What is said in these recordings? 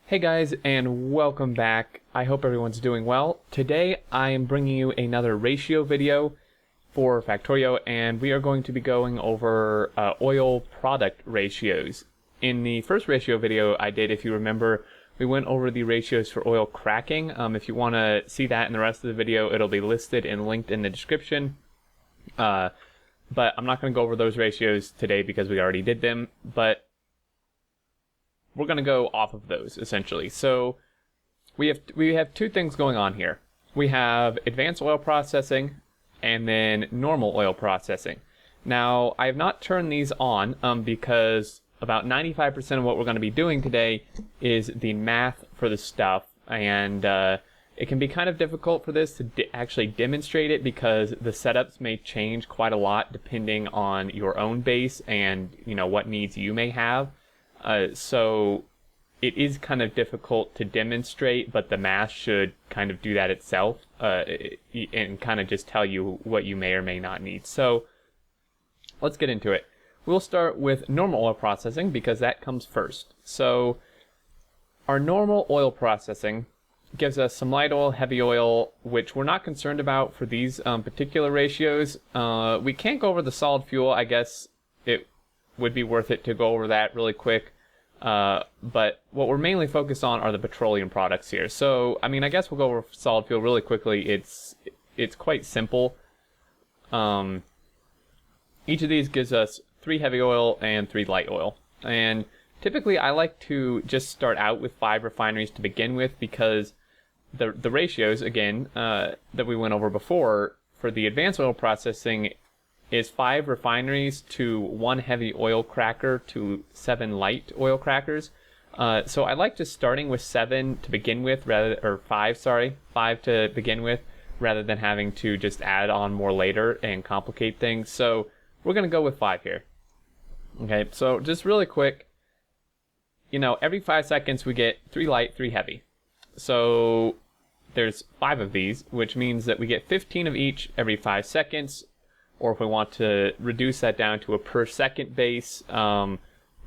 Hey guys, and welcome back. I hope everyone's doing well. Today I am bringing you another ratio video for Factorio, and we are going to be going over oil product ratios. In the first ratio video I did, if you remember, we went over the ratios for oil cracking. If you want to see that in the rest of the video, it'll be listed and linked in the description. But I'm not going to go over those ratios today because we already did them, but we're going to go off of those essentially. So we have two things going on here. We have advanced oil processing and then normal oil processing. Now I have not turned these on because about 95% of what we're going to be doing today is the math for the stuff, and it can be kind of difficult for this to actually demonstrate it because the setups may change quite a lot depending on your own base and what needs you may have. So it is kind of difficult to demonstrate, but the math should kind of do that itself and kind of just tell you what you may or may not need. So let's get into it. We'll start with normal oil processing because that comes first. So our normal oil processing gives us some light oil, heavy oil, which we're not concerned about for these particular ratios. We can't go over the solid fuel. I guess it would be worth it to go over that really quick. But what we're mainly focused on are the petroleum products here. So, I guess we'll go over solid fuel really quickly. It's quite simple. Each of these gives us 3 heavy oil and 3 light oil. And typically I like to just start out with 5 refineries to begin with because the ratios, again, that we went over before for the advanced oil processing is 5 refineries to 1 heavy oil cracker to 7 light oil crackers. So I like just starting with 7 to begin with, 5 to begin with, rather than having to just add on more later and complicate things. So we're going to go with 5 here. Okay, so just really quick, every 5 seconds we get 3 light, 3 heavy. So there's 5 of these, which means that we get 15 of each every 5 seconds. Or if we want to reduce that down to a per second base,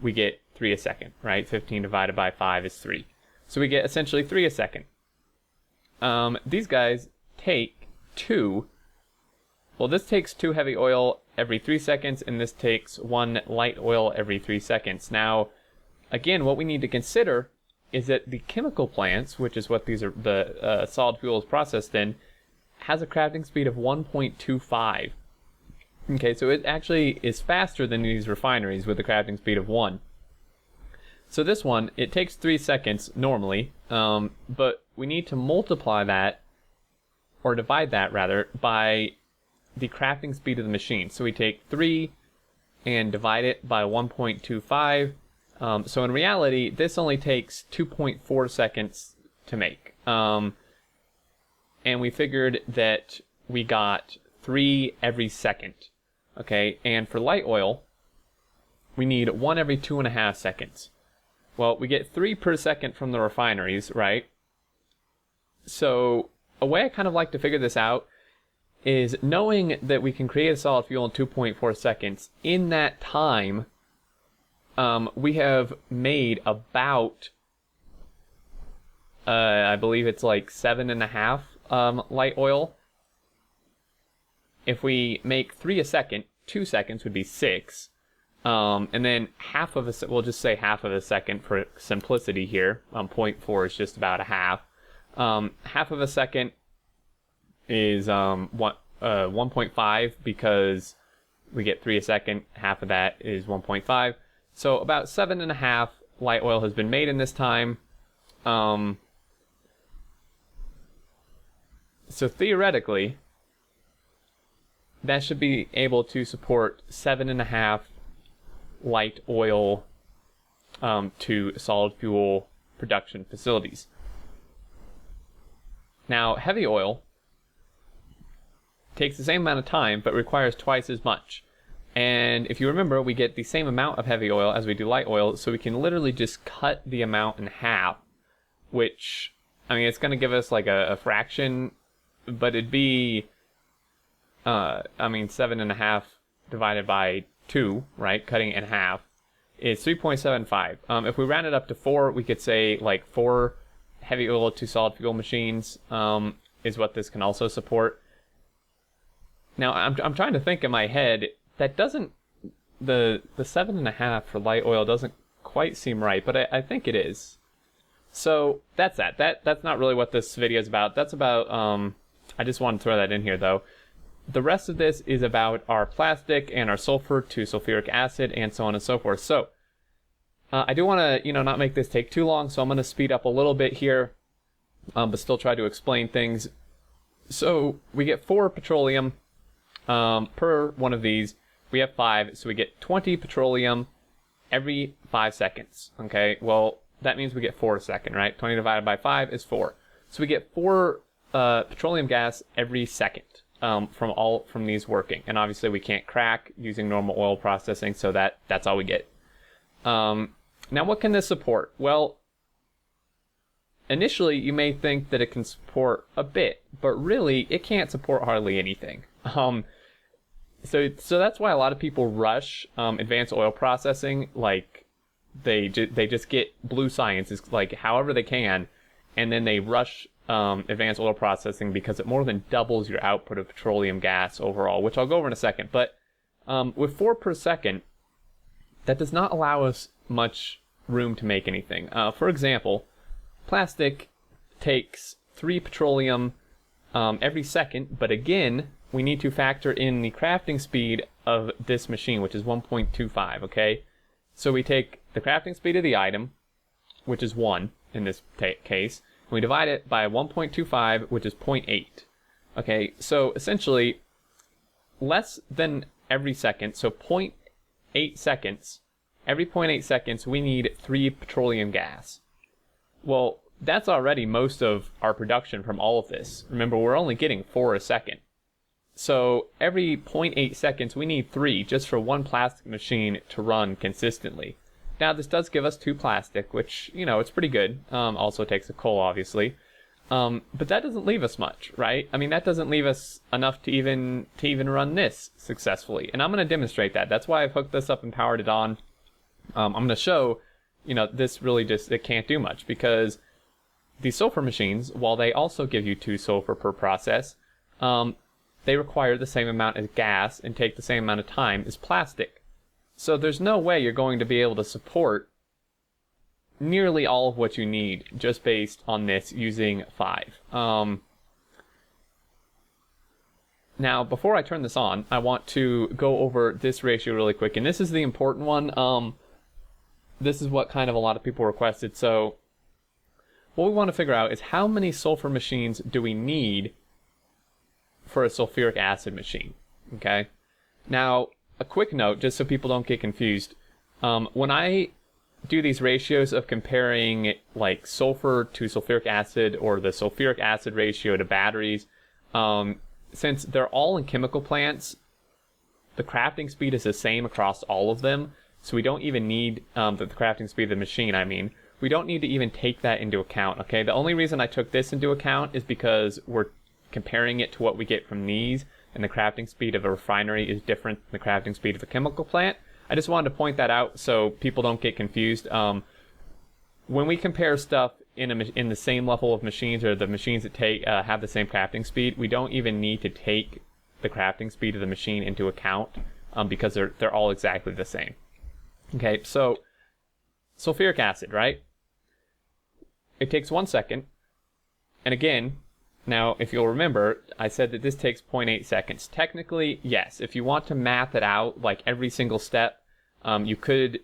we get 3 a second, right? 15 divided by 5 is 3. So we get essentially 3 a second. These guys take 2. Well, this takes 2 heavy oil every 3 seconds, and this takes 1 light oil every 3 seconds. Now, again, what we need to consider is that the chemical plants, which is what these are, the solid fuel is processed in, has a crafting speed of 1.25. Okay, so it actually is faster than these refineries with a crafting speed of 1. So this one, it takes 3 seconds normally, but we need to multiply that, or divide that rather, by the crafting speed of the machine. So we take 3 and divide it by 1.25. So in reality, this only takes 2.4 seconds to make. And we figured that we got 3 every second. Okay, and for light oil, we need 1 every 2.5 seconds. Well, we get 3 per second from the refineries, right? So a way I kind of like to figure this out is knowing that we can create a solid fuel in 2.4 seconds. In that time, we have made about, I believe it's like 7.5 light oil. If we make 3 a second, 2 seconds would be 6. And then half of a, we'll just say half of a second for simplicity here. 0.4 is just about a half. Half of a second is 1.5 because we get 3 a second. Half of that is 1.5. So about 7.5 light oil has been made in this time. So theoretically, that should be able to support 7.5 light oil to solid fuel production facilities. Now, heavy oil takes the same amount of time, but requires twice as much. And if you remember, we get the same amount of heavy oil as we do light oil, so we can literally just cut the amount in half, which, it's going to give us like a fraction, but it'd be 7.5 divided by 2, right? Cutting it in half is 3.75. If we round it up to 4, we could say like 4 heavy oil to solid fuel machines is what this can also support. Now I'm trying to think in my head, that doesn't, the 7.5 for light oil doesn't quite seem right, but I think it is. So that's that's not really what this video is about. That's about I just want to throw that in here though. The rest of this is about our plastic and our sulfur to sulfuric acid and so on and so forth. So I do want to, not make this take too long, so I'm going to speed up a little bit here, but still try to explain things. So we get 4 petroleum per one of these. We have 5, so we get 20 petroleum every 5 seconds. Okay, well, that means we get 4 a second, right? 20 divided by 5 is 4. So we get 4 petroleum gas every second from these working. And obviously we can't crack using normal oil processing, so that's all we get. Now, what can this support? Well, initially you may think that it can support a bit, but really it can't support hardly anything. So that's why a lot of people rush advanced oil processing. Like they just get blue science, is like however they can, and then they rush advanced oil processing because it more than doubles your output of petroleum gas overall, which I'll go over in a second. But with 4 per second, that does not allow us much room to make anything. For example, plastic takes 3 petroleum every second, but again, we need to factor in the crafting speed of this machine, which is 1.25, okay? So we take the crafting speed of the item, which is 1 in this case, and we divide it by 1.25, which is 0.8. Okay, so essentially, less than every second, so 0.8 seconds, every 0.8 seconds, we need 3 petroleum gas. Well, that's already most of our production from all of this. Remember, we're only getting 4 a second. So every 0.8 seconds, we need 3 just for one plastic machine to run consistently. Now, this does give us 2 plastic, which, it's pretty good. Also takes a coal, obviously. But that doesn't leave us much, right? I mean, that doesn't leave us enough to even run this successfully. And I'm going to demonstrate that. That's why I've hooked this up and powered it on. I'm going to show, this really it can't do much, because these sulfur machines, while they also give you 2 sulfur per process, they require the same amount as gas and take the same amount of time as plastic. So there's no way you're going to be able to support nearly all of what you need just based on this using 5. Now, before I turn this on, I want to go over this ratio really quick, and this is the important one. This is what kind of a lot of people requested. So what we want to figure out is how many sulfur machines do we need for a sulfuric acid machine, okay? Now, a quick note, just so people don't get confused. When I do these ratios of comparing like sulfur to sulfuric acid or the sulfuric acid ratio to batteries, since they're all in chemical plants, the crafting speed is the same across all of them, so we don't even need the crafting speed of the machine, we don't need to even take that into account, okay? The only reason I took this into account is because we're comparing it to what we get from these, and the crafting speed of a refinery is different than the crafting speed of a chemical plant. I just wanted to point that out so people don't get confused. When we compare stuff in the same level of machines, or the machines that have the same crafting speed, we don't even need to take the crafting speed of the machine into account because they're all exactly the same. Okay, so sulfuric acid, right? It takes 1 second, and again, now, if you'll remember, I said that this takes 0.8 seconds. Technically, yes. If you want to math it out, like every single step, you could,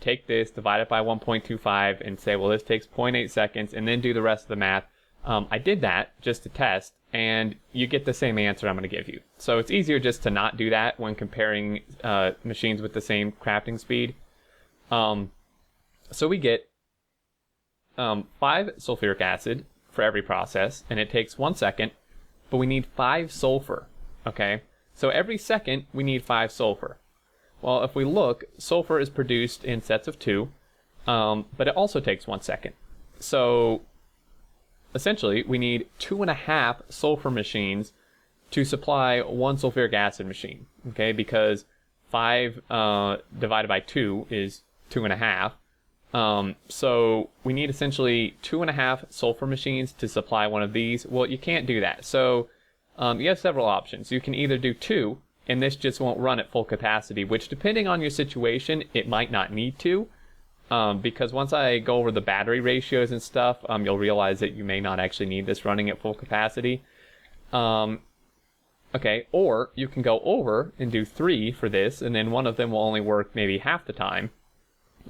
take this, divide it by 1.25, and say, well, this takes 0.8 seconds, and then do the rest of the math. I did that just to test, and you get the same answer I'm going to give you. So it's easier just to not do that when comparing machines with the same crafting speed. So we get 5 sulfuric acid for every process, and it takes 1 second, but we need 5 sulfur, okay? So every second, we need 5 sulfur. Well, if we look, sulfur is produced in sets of 2, but it also takes 1 second. So essentially, we need 2.5 sulfur machines to supply 1 sulfuric acid machine, okay? Because 5 divided by 2 is 2.5. So we need essentially 2.5 sulfur machines to supply one of these. Well, you can't do that. So you have several options. You can either do 2, and this just won't run at full capacity, which depending on your situation, it might not need to. Because once I go over the battery ratios and stuff, you'll realize that you may not actually need this running at full capacity. Okay, or you can go over and do 3 for this, and then one of them will only work maybe half the time.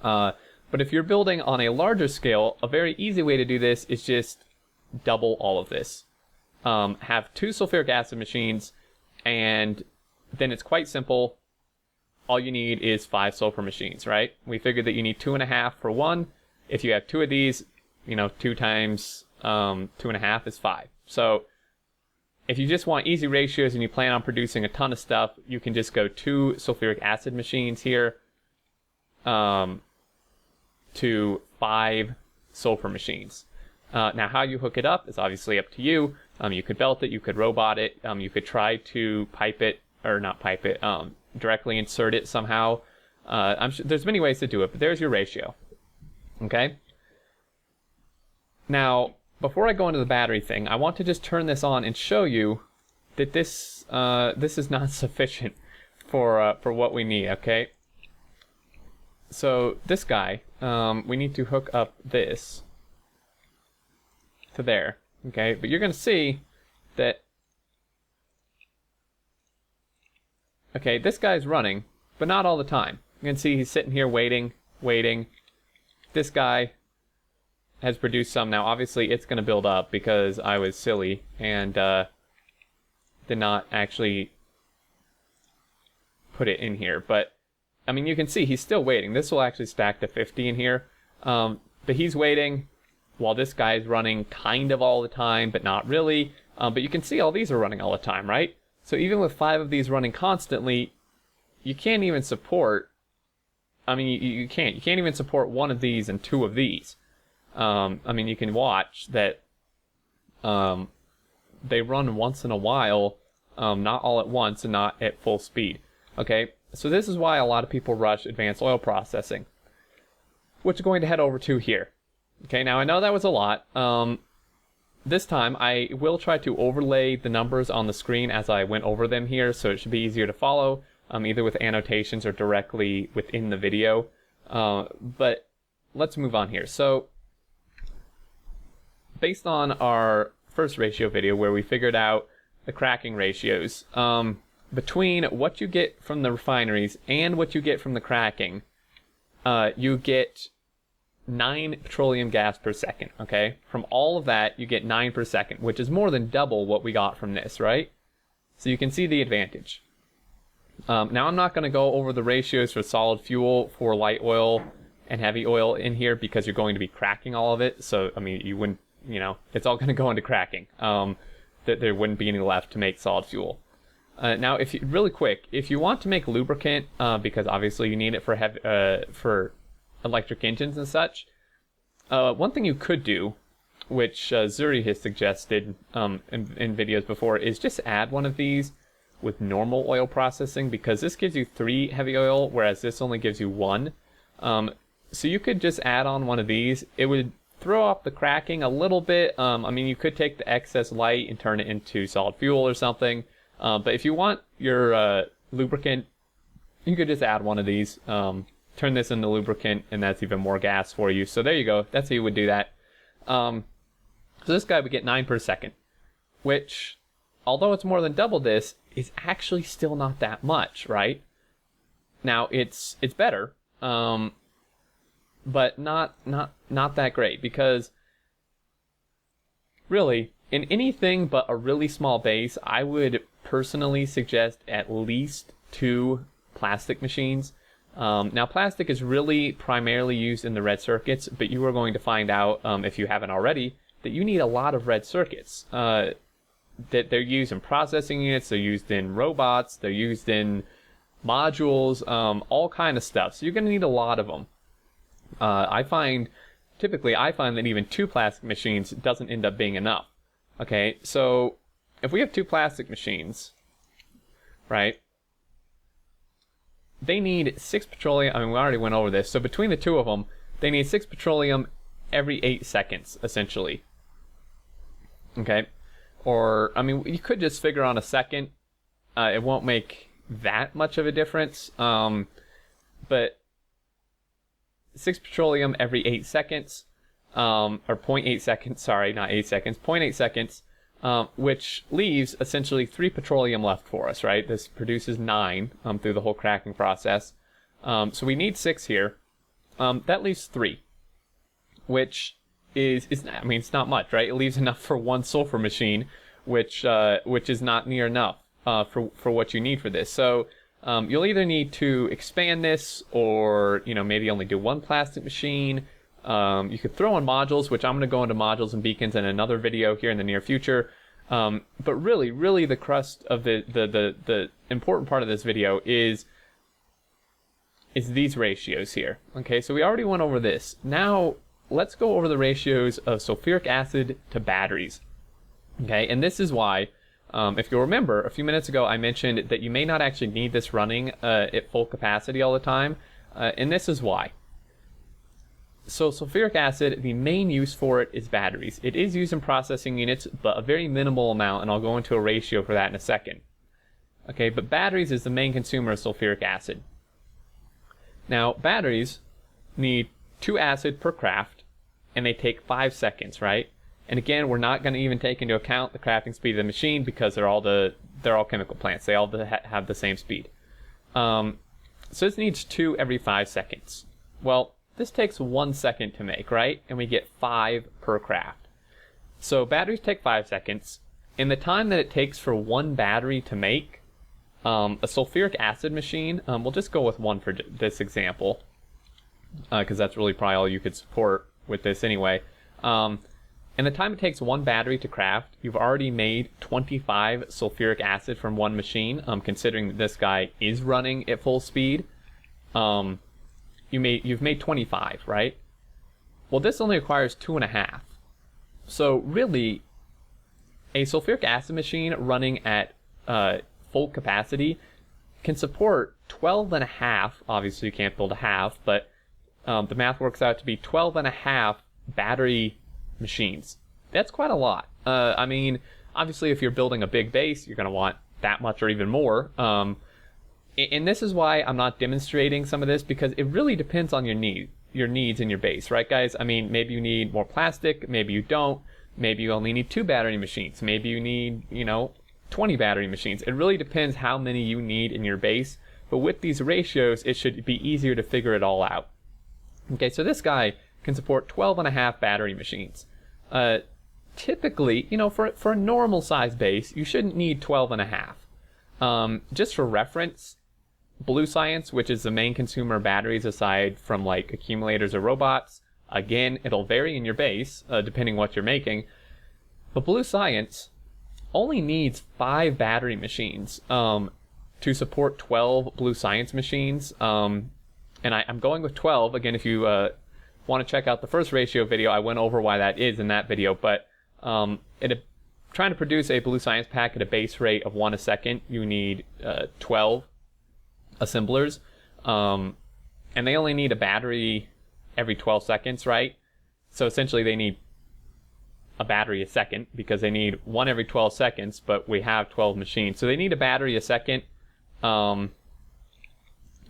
But if you're building on a larger scale, a very easy way to do this is just double all of this. Have 2 sulfuric acid machines, and then it's quite simple. All you need is 5 sulfur machines, right? We figured that you need 2.5 for one. If you have 2 of these, 2 times 2.5 is 5. So if you just want easy ratios and you plan on producing a ton of stuff, you can just go 2 sulfuric acid machines here to 5 sulfur machines. Now, how you hook it up is obviously up to you. You could belt it, you could robot it, you could try to pipe it, or not pipe it, directly insert it somehow. I'm sure there's many ways to do it, but there's your ratio. Okay? Now, before I go into the battery thing, I want to just turn this on and show you that this is not sufficient for what we need, okay? So this guy, we need to hook up this to there, okay? But you're going to see that, okay, this guy's running, but not all the time. You can see he's sitting here waiting. This guy has produced some. Now, obviously, it's going to build up because I was silly and did not actually put it in here. But, I mean, you can see he's still waiting. This will actually stack to 50 in here. But he's waiting while this guy's running kind of all the time, but not really. But you can see all these are running all the time, right? So even with 5 of these running constantly, you can't even support... I mean, you can't even support 1 of these and 2 of these. I mean, you can watch that they run once in a while, not all at once and not at full speed. Okay, so this is why a lot of people rush advanced oil processing, which we're going to head over to here. Okay, now I know that was a lot. This time I will try to overlay the numbers on the screen as I went over them here, so it should be easier to follow, either with annotations or directly within the video. But let's move on here. So based on our first ratio video where we figured out the cracking ratios, between what you get from the refineries and what you get from the cracking, you get 9 petroleum gas per second, okay? From all of that, you get 9 per second, which is more than double what we got from this, right? So you can see the advantage. Now, I'm not going to go over the ratios for solid fuel, for light oil, and heavy oil in here because you're going to be cracking all of it. So, I mean, you wouldn't, it's all going to go into cracking. There wouldn't be any left to make solid fuel. Now, really quick, if you want to make lubricant, because obviously you need it for electric engines and such, one thing you could do, which Zuri has suggested in videos before, is just add one of these with normal oil processing, because this gives you 3 heavy oil, whereas this only gives you 1. So you could just add on one of these. It would throw off the cracking a little bit. I mean, you could take the excess light and turn it into solid fuel or something. But if you want your lubricant, you could just add one of these. Turn this into lubricant, and that's even more gas for you. So there you go. That's how you would do that. So this guy would get 9 per second, which, although it's more than double this, is actually still not that much, right? Now, it's better, but not that great, because really, in anything but a really small base, I would personally suggest at least 2 plastic machines. Now, plastic is really primarily used in the red circuits, but you are going to find out, if you haven't already, that you need a lot of red circuits. That they're used in processing units, they're used in robots, they're used in modules, all kind of stuff. So you're going to need a lot of them. I find that even 2 plastic machines doesn't end up being enough. Okay, so if we have 2 plastic machines, right, they need 6 petroleum. I mean, we already went over this. So between the two of them, they need 6 petroleum every 8 seconds, essentially. Okay? Or, I mean, you could just figure on a second. It won't make that much of a difference. But 6 petroleum every 8 seconds, or 0.8 seconds, sorry, not 8 seconds, 0.8 seconds, which leaves essentially 3 petroleum left for us, right? This produces 9 through the whole cracking process. So we need 6 here. That leaves 3, which is I mean, it's not much, right? It leaves enough for 1 sulfur machine, which is not near enough for what you need for this. So you'll either need to expand this, or maybe only do 1 plastic machine. You could throw in modules, which I'm going to go into modules and beacons in another video here in the near future. But really the crust of the important part of this video is these ratios here. Okay, so we already went over this. Now let's go over the ratios of sulfuric acid to batteries. Okay, and this is why, if you'll remember, a few minutes ago I mentioned that you may not actually need this running at full capacity all the time, and this is why. So sulfuric acid, the main use for it is batteries. It is used in processing units, but a very minimal amount, and I'll go into a ratio for that in a second. Okay, but batteries is the main consumer of sulfuric acid. Now, batteries need 2 acid per craft, and they take 5 seconds, right? And again, we're not going to even take into account the crafting speed of the machine, because they're all chemical plants. They all have the same speed. So this needs 2 every 5 seconds. Well, this takes 1 second to make, right? And we get 5 per craft. So batteries take 5 seconds. In the time that it takes for 1 battery to make, a sulfuric acid machine, we'll just go with 1 for this example, because that's really probably all you could support with this anyway. In the time it takes 1 battery to craft, you've already made 25 sulfuric acid from 1 machine, considering that this guy is running at full speed. You've made 25, right? Well, this only requires 2.5. So really, a sulfuric acid machine running at full capacity can support 12.5. Obviously, you can't build a half, but the math works out to be 12.5 battery machines. That's quite a lot. I mean, obviously, if you're building a big base, you're going to want that much or even more. And this is why I'm not demonstrating some of this, because it really depends on your needs in your base, right, guys? I mean, maybe you need more plastic, maybe you don't. Maybe you only need 2 battery machines. Maybe you need, 20 battery machines. It really depends how many you need in your base. But with these ratios, it should be easier to figure it all out. Okay, so this guy can support 12.5 battery machines. Typically, for a normal size base, you shouldn't need 12.5. Just for reference, Blue Science, which is the main consumer of batteries aside from like accumulators or robots, again, it'll vary in your base, depending what you're making, but Blue Science only needs 5 battery machines to support 12 Blue Science machines. And I'm going with 12. Again, if you want to check out the first ratio video, I went over why that is in that video, but trying to produce a Blue Science pack at a base rate of 1 a second, you need 12 assemblers, and they only need a battery every 12 seconds, right? So essentially they need a battery a second, because they need 1 every 12 seconds, but we have 12 machines. So they need a battery a second, and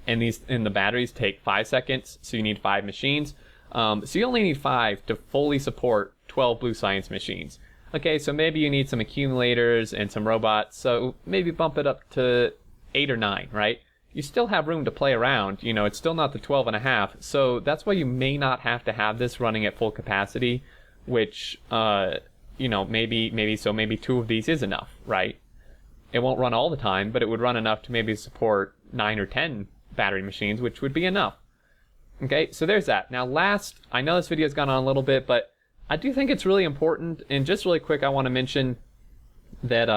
the batteries take 5 seconds, so you need 5 machines. So you only need 5 to fully support 12 Blue Science machines. Okay, so maybe you need some accumulators and some robots, so maybe bump it up to 8 or 9, right? You still have room to play around, it's still not the 12.5, so that's why you may not have to have this running at full capacity, which, maybe 2 of these is enough, right? It won't run all the time, but it would run enough to maybe support 9 or 10 battery machines, which would be enough. Okay, so there's that. Now last, I know this video's gone on a little bit, but I do think it's really important, and just really quick, I want to mention that,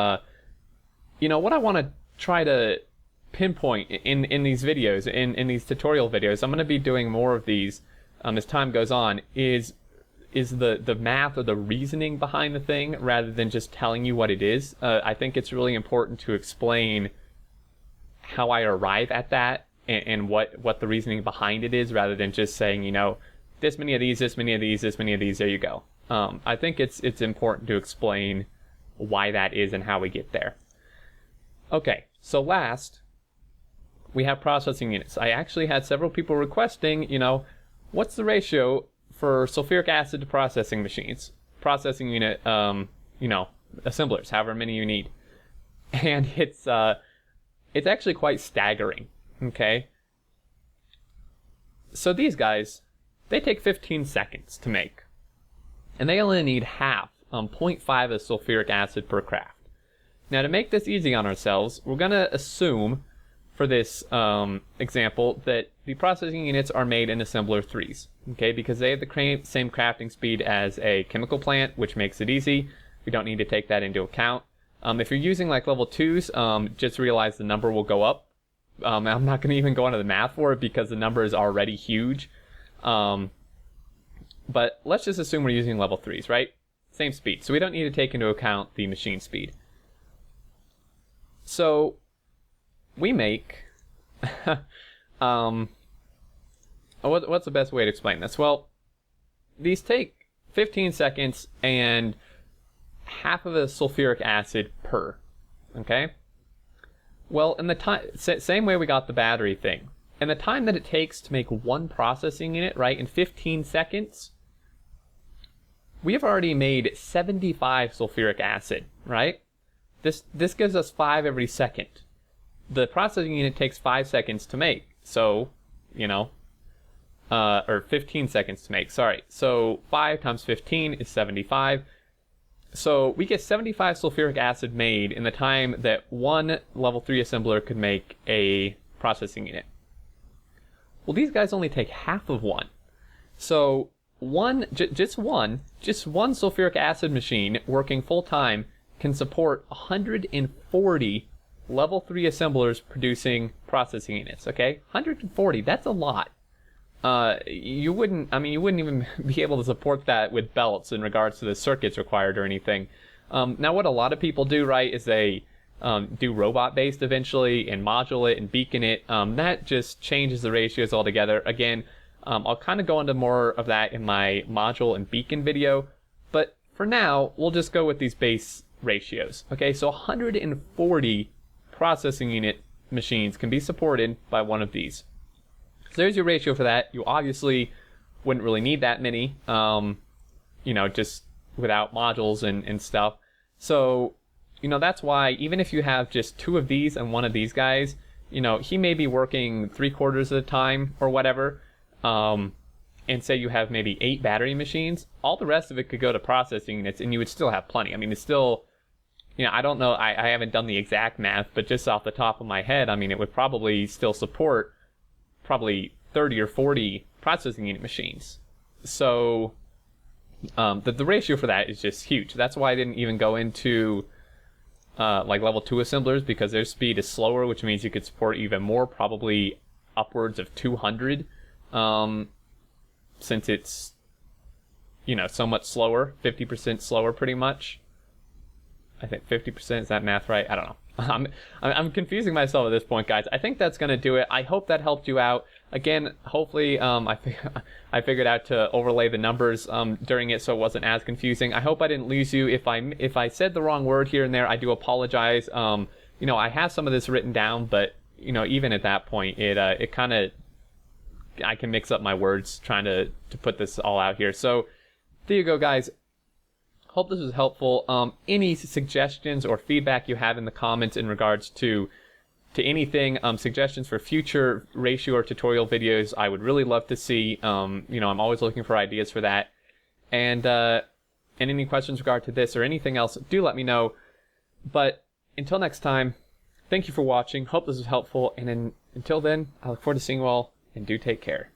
what I want to try to pinpoint in these videos, in these tutorial videos, I'm going to be doing more of these as time goes on, is the math or the reasoning behind the thing, rather than just telling you what it is. I think it's really important to explain how I arrive at that, and what the reasoning behind it is, rather than just saying, you know, this many of these, this many of these, this many of these, there you go. I think it's important to explain why that is and how we get there. Okay, so last, we have processing units. I actually had several people requesting, you know, what's the ratio for sulfuric acid to processing machines? Processing unit, you know, assemblers, however many you need. And it's actually quite staggering, okay? So these guys, they take 15 seconds to make. And they only need half, 0.5 of sulfuric acid per craft. Now, to make this easy on ourselves, we're going to assume, for this example, that the processing units are made in assembler 3s, okay? Because they have the same crafting speed as a chemical plant, which makes it easy. We don't need to take that into account. If you're using like level 2s, just realize the number will go up. I'm not going to even go into the math for it because the number is already huge. But let's just assume we're using level 3s, right? Same speed. So we don't need to take into account the machine speed. So we make... what's the best way to explain this? Well, these take 15 seconds and half of a sulfuric acid per, okay? Well, in the time, same way we got the battery thing. And the time that it takes to make one processing unit, right, in 15 seconds, we have already made 75 sulfuric acid, right? This gives us 5 every second. The processing unit takes 5 seconds to make, so, you know, or 15 seconds to make, sorry. So 5 times 15 is 75. So we get 75 sulfuric acid made in the time that one level 3 assembler could make a processing unit. Well, these guys only take half of one. So just one sulfuric acid machine working full time can support 140 level 3 assemblers producing processing units, okay? 140, that's a lot. You wouldn't even be able to support that with belts in regards to the circuits required or anything. Now what a lot of people do, right, is they do robot based eventually and module it and beacon it. That just changes the ratios altogether. Again, I'll kind of go into more of that in my module and beacon video, but for now we'll just go with these base ratios. Okay, so 140 processing unit machines can be supported by one of these. So there's your ratio for that. You obviously wouldn't really need that many, you know, just without modules and stuff. So, you know, that's why even if you have just 2 of these and 1 of these guys, you know, he may be working 3/4 of the time or whatever, and say you have maybe 8 battery machines, all the rest of it could go to processing units and you would still have plenty. I mean, it's still, you know, I don't know, I haven't done the exact math, but just off the top of my head, I mean, it would probably still support probably 30 or 40 processing unit machines. So the ratio for that is just huge. That's why I didn't even go into like level 2 assemblers, because their speed is slower, which means you could support even more, probably upwards of 200, since it's, you know, so much slower, 50% slower pretty much. I think 50%, is that math right? I don't know. I'm confusing myself at this point, guys. I think that's going to do it. I hope that helped you out. Again, hopefully I figured out to overlay the numbers during it so it wasn't as confusing. I hope I didn't lose you. If I said the wrong word here and there, I do apologize. You know, I have some of this written down, but, you know, even at that point, it kind of, I can mix up my words trying to put this all out here. So there you go, guys. Hope this was helpful. Any suggestions or feedback you have in the comments in regards to anything, suggestions for future ratio or tutorial videos, I would really love to see. You know, I'm always looking for ideas for that. And any questions in regard to this or anything else, do let me know. But until next time, thank you for watching. Hope this was helpful. And until then, I look forward to seeing you all, and do take care.